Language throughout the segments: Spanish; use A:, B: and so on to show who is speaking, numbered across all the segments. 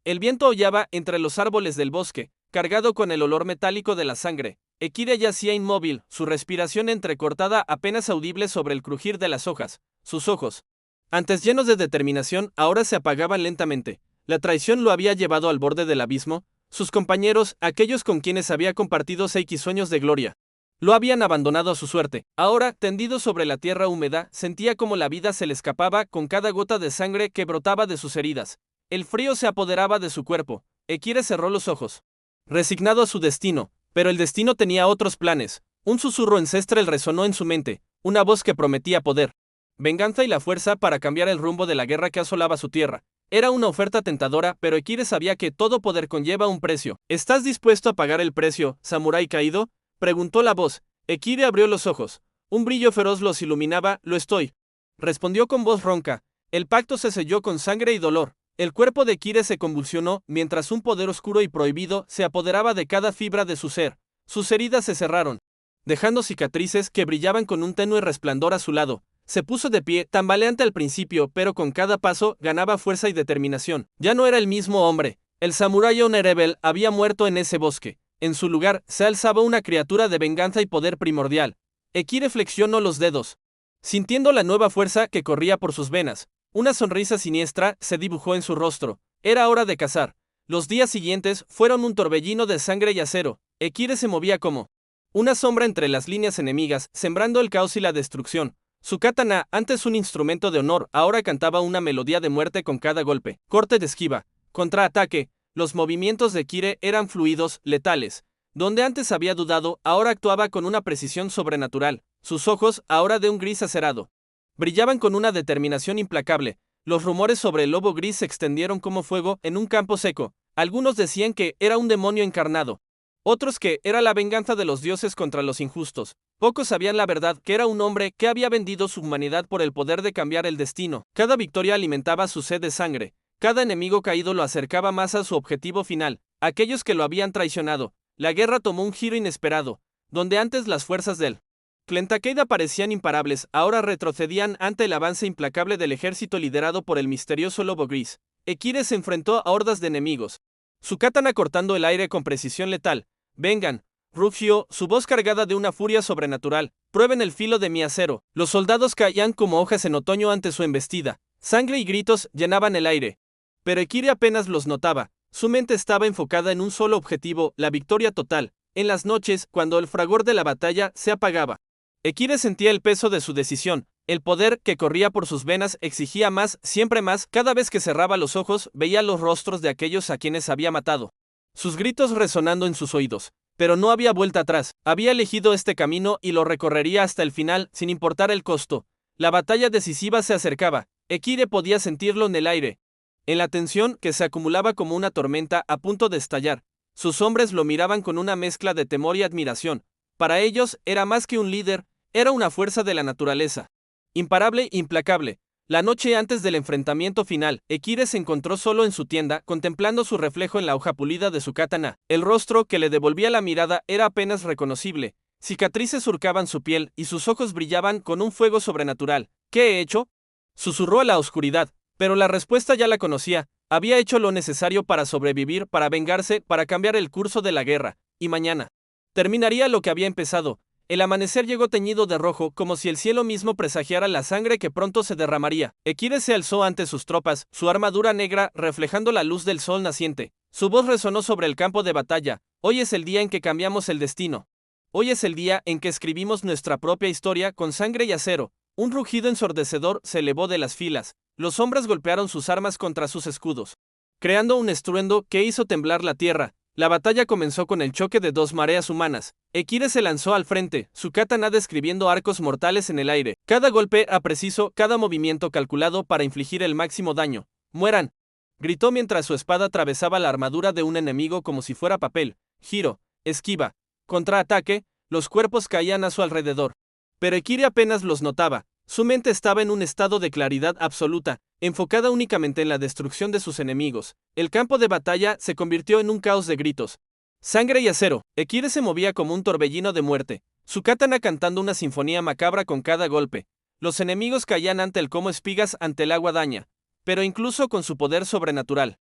A: El viento aullaba entre los árboles del bosque, cargado con el olor metálico de la sangre. Ekire yacía inmóvil, su respiración entrecortada apenas audible sobre el crujir de las hojas. Sus ojos, antes llenos de determinación, ahora se apagaban lentamente. La traición lo había llevado al borde del abismo. Sus compañeros, aquellos con quienes había compartido 6 sueños de gloria, lo habían abandonado a su suerte. Ahora, tendido sobre la tierra húmeda, sentía como la vida se le escapaba con cada gota de sangre que brotaba de sus heridas. El frío se apoderaba de su cuerpo. Ekire cerró los ojos, resignado a su destino, pero el destino tenía otros planes. Un susurro ancestral resonó en su mente, una voz que prometía poder, venganza y la fuerza para cambiar el rumbo de la guerra que asolaba su tierra. Era una oferta tentadora, pero Ekire sabía que todo poder conlleva un precio. ¿Estás dispuesto a pagar el precio, samurái caído?, preguntó la voz. Ekire abrió los ojos. Un brillo feroz los iluminaba. Lo estoy, respondió con voz ronca. El pacto se selló con sangre y dolor. El cuerpo de Ekire se convulsionó, mientras un poder oscuro y prohibido se apoderaba de cada fibra de su ser. Sus heridas se cerraron, dejando cicatrices que brillaban con un tenue resplandor a su lado. Se puso de pie, tambaleante al principio, pero con cada paso ganaba fuerza y determinación. Ya no era el mismo hombre. El samurái Honorable había muerto en ese bosque. En su lugar, se alzaba una criatura de venganza y poder primordial. Ekire flexionó los dedos, sintiendo la nueva fuerza que corría por sus venas. Una sonrisa siniestra se dibujó en su rostro. Era hora de cazar. Los días siguientes fueron un torbellino de sangre y acero. Ekire se movía como una sombra entre las líneas enemigas, sembrando el caos y la destrucción. Su katana, antes un instrumento de honor, ahora cantaba una melodía de muerte con cada golpe. Corte de esquiva, contraataque. Los movimientos de Ekire eran fluidos, letales. Donde antes había dudado, ahora actuaba con una precisión sobrenatural. Sus ojos, ahora de un gris acerado, brillaban con una determinación implacable. Los rumores sobre el lobo gris se extendieron como fuego en un campo seco. Algunos decían que era un demonio encarnado, otros que era la venganza de los dioses contra los injustos. Pocos sabían la verdad, que era un hombre que había vendido su humanidad por el poder de cambiar el destino. Cada victoria alimentaba su sed de sangre. Cada enemigo caído lo acercaba más a su objetivo final, aquellos que lo habían traicionado. La guerra tomó un giro inesperado. Donde antes las fuerzas del Clan Takeda parecían imparables, ahora retrocedían ante el avance implacable del ejército liderado por el misterioso lobo gris. Ekire se enfrentó a hordas de enemigos, su katana cortando el aire con precisión letal. Vengan, rugió, su voz cargada de una furia sobrenatural. Prueben el filo de mi acero. Los soldados caían como hojas en otoño ante su embestida. Sangre y gritos llenaban el aire. Pero Ekire apenas los notaba. Su mente estaba enfocada en un solo objetivo, la victoria total. En las noches, cuando el fragor de la batalla se apagaba, Ekire sentía el peso de su decisión. El poder que corría por sus venas exigía más, siempre más. Cada vez que cerraba los ojos, veía los rostros de aquellos a quienes había matado, sus gritos resonando en sus oídos. Pero no había vuelta atrás. Había elegido este camino y lo recorrería hasta el final, sin importar el costo. La batalla decisiva se acercaba. Ekire podía sentirlo en el aire, en la tensión que se acumulaba como una tormenta a punto de estallar. Sus hombres lo miraban con una mezcla de temor y admiración. Para ellos, era más que un líder, era una fuerza de la naturaleza, imparable e implacable. La noche antes del enfrentamiento final, Ekire se encontró solo en su tienda, contemplando su reflejo en la hoja pulida de su katana. El rostro que le devolvía la mirada era apenas reconocible. Cicatrices surcaban su piel y sus ojos brillaban con un fuego sobrenatural. ¿Qué he hecho?, susurró a la oscuridad, pero la respuesta ya la conocía. Había hecho lo necesario para sobrevivir, para vengarse, para cambiar el curso de la guerra. Y mañana terminaría lo que había empezado. El amanecer llegó teñido de rojo, como si el cielo mismo presagiara la sangre que pronto se derramaría. Ekire se alzó ante sus tropas, su armadura negra reflejando la luz del sol naciente. Su voz resonó sobre el campo de batalla. Hoy es el día en que cambiamos el destino. Hoy es el día en que escribimos nuestra propia historia con sangre y acero. Un rugido ensordecedor se elevó de las filas. Los hombres golpearon sus armas contra sus escudos, creando un estruendo que hizo temblar la tierra. La batalla comenzó con el choque de dos mareas humanas. Ekire se lanzó al frente, su katana describiendo arcos mortales en el aire. Cada golpe era preciso, cada movimiento calculado para infligir el máximo daño. ¡Mueran!, gritó mientras su espada atravesaba la armadura de un enemigo como si fuera papel. Giro, esquiva, contraataque, los cuerpos caían a su alrededor. Pero Ekire apenas los notaba. Su mente estaba en un estado de claridad absoluta, enfocada únicamente en la destrucción de sus enemigos. El campo de batalla se convirtió en un caos de gritos, sangre y acero. Ekire se movía como un torbellino de muerte, su katana cantando una sinfonía macabra con cada golpe. Los enemigos caían ante él como espigas ante el agua daña, pero incluso con su poder sobrenatural,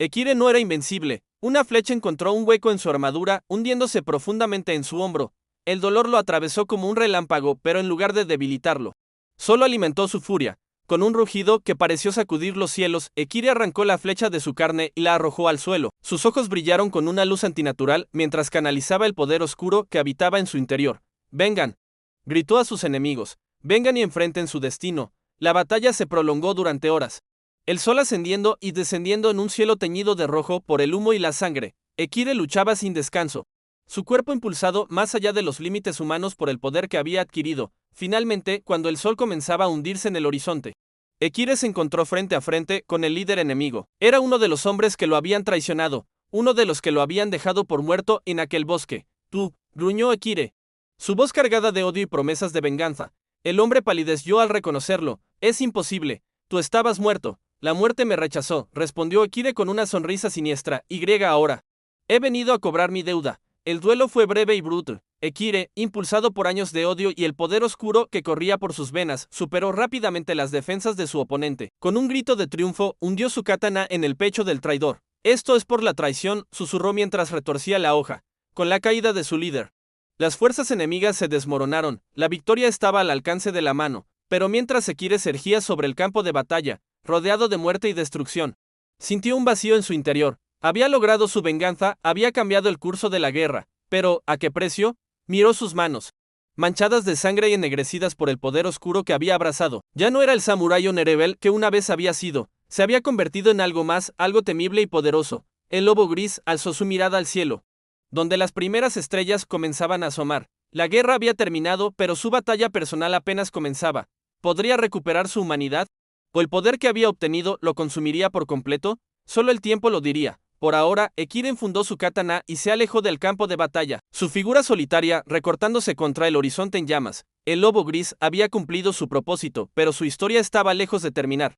A: Ekire no era invencible. Una flecha encontró un hueco en su armadura, hundiéndose profundamente en su hombro. El dolor lo atravesó como un relámpago, pero en lugar de debilitarlo, solo alimentó su furia. Con un rugido que pareció sacudir los cielos, Ekire arrancó la flecha de su carne y la arrojó al suelo. Sus ojos brillaron con una luz antinatural mientras canalizaba el poder oscuro que habitaba en su interior. «Vengan», gritó a sus enemigos. «Vengan y enfrenten su destino». La batalla se prolongó durante horas. El sol ascendiendo y descendiendo en un cielo teñido de rojo por el humo y la sangre. Ekire luchaba sin descanso, su cuerpo impulsado más allá de los límites humanos por el poder que había adquirido. Finalmente, cuando el sol comenzaba a hundirse en el horizonte, Ekire se encontró frente a frente con el líder enemigo. Era uno de los hombres que lo habían traicionado, uno de los que lo habían dejado por muerto en aquel bosque. «Tú», gruñó Ekire, su voz cargada de odio y promesas de venganza. El hombre palideció al reconocerlo. «Es imposible, tú estabas muerto». «La muerte me rechazó», respondió Ekire con una sonrisa siniestra. «Y ahora he venido a cobrar mi deuda». El duelo fue breve y brutal. Ekire, impulsado por años de odio y el poder oscuro que corría por sus venas, superó rápidamente las defensas de su oponente. Con un grito de triunfo, hundió su katana en el pecho del traidor. «Esto es por la traición», susurró mientras retorcía la hoja. Con la caída de su líder, las fuerzas enemigas se desmoronaron. La victoria estaba al alcance de la mano, pero mientras Ekire se erguía sobre el campo de batalla, rodeado de muerte y destrucción, sintió un vacío en su interior. Había logrado su venganza, había cambiado el curso de la guerra, pero ¿a qué precio? Miró sus manos, manchadas de sangre y ennegrecidas por el poder oscuro que había abrazado. Ya no era el samurái honorable que una vez había sido, se había convertido en algo más, algo temible y poderoso. El lobo gris alzó su mirada al cielo, donde las primeras estrellas comenzaban a asomar. La guerra había terminado, pero su batalla personal apenas comenzaba. ¿Podría recuperar su humanidad? ¿O el poder que había obtenido lo consumiría por completo? Solo el tiempo lo diría. Por ahora, Ekire enfundó su katana y se alejó del campo de batalla, su figura solitaria recortándose contra el horizonte en llamas. El lobo gris había cumplido su propósito, pero su historia estaba lejos de terminar.